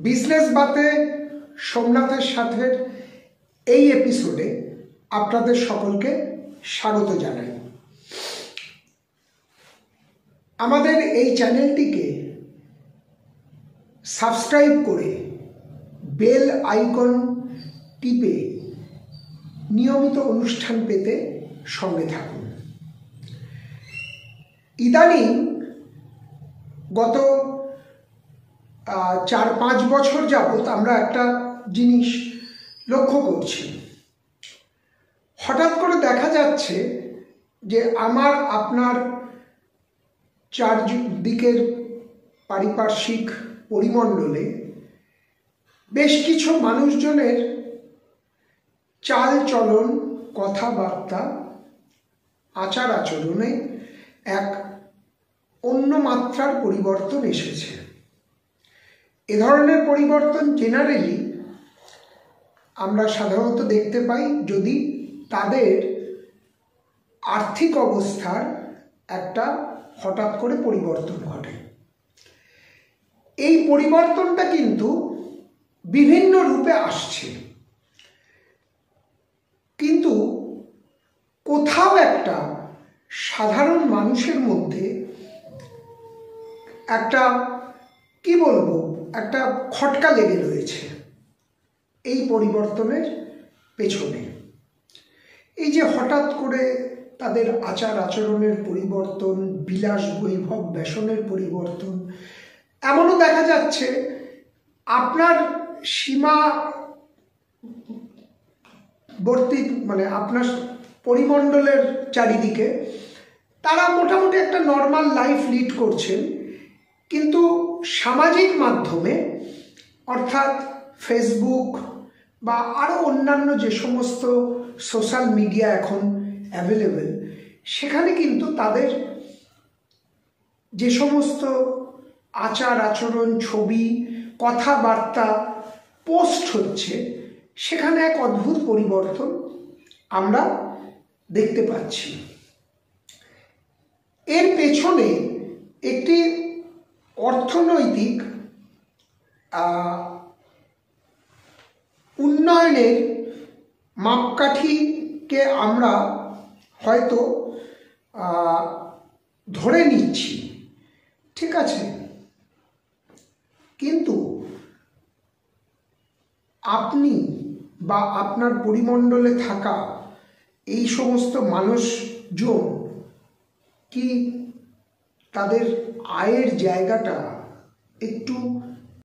Business বাতে সোমনাথের সাথে এই এপিসোডে আপনাদের সকলকে স্বাগত জানাই। আমাদের এই চ্যানেলটিকে সাবস্ক্রাইব করে বেল আইকন টিপে নিয়মিত অনুষ্ঠান পেতে সঙ্গে থাকুন। ইদানিং গত 4-5 বছর যাবত আমরা একটা জিনিস লক্ষ্য করছি। হঠাৎ করে দেখা যাচ্ছে যে আমার আপনার চারদিকের পারিপার্শ্বিক পরিমণ্ডলে বেশ কিছু মানুষজনের চাল চলন, কথাবার্তা, আচার আচরণে এক অন্য মাত্রার পরিবর্তন এসেছে। এ ধরনের পরিবর্তন জেনারেলি আমরা সাধারণত দেখতে পাই যদি তাদের আর্থিক অবস্থার একটা হঠাৎ করে পরিবর্তন ঘটে। এই পরিবর্তনটা কিন্তু বিভিন্ন রূপে আসছে, কিন্তু কোথাও একটা সাধারণ মানুষের মধ্যে একটা একটা খটকা লেগে রয়েছে এই পরিবর্তনের পেছনে। এই যে হঠাৎ করে তাদের আচার আচরণের পরিবর্তন, বিলাস বৈভব বেশনের পরিবর্তন, এমনও দেখা যাচ্ছে আপনার সীমাবর্তী আপনার পরিমণ্ডলের চারিদিকে তারা মোটামুটি একটা নর্মাল লাইফ লিড করছেন, কিন্তু সামাজিক মাধ্যমে অর্থাৎ ফেসবুক বা আরও অন্যান্য যে সমস্ত সোশ্যাল মিডিয়া এখন অ্যাভেলেবেল, সেখানে কিন্তু তাদের যে সমস্ত আচার আচরণ, ছবি, কথাবার্তা পোস্ট হচ্ছে, সেখানে এক অদ্ভুত পরিবর্তন আমরা দেখতে পাচ্ছি। এর পেছনে একটি অর্থনৈতিক উন্নয়নের মাপকাঠিকে আমরা হয়তো ধরে নিচ্ছি, ঠিক আছে, কিন্তু আপনি বা আপনার পরিমণ্ডলে থাকা এই সমস্ত মানুষজন কি তাদের আয়ের জায়গাটা একটু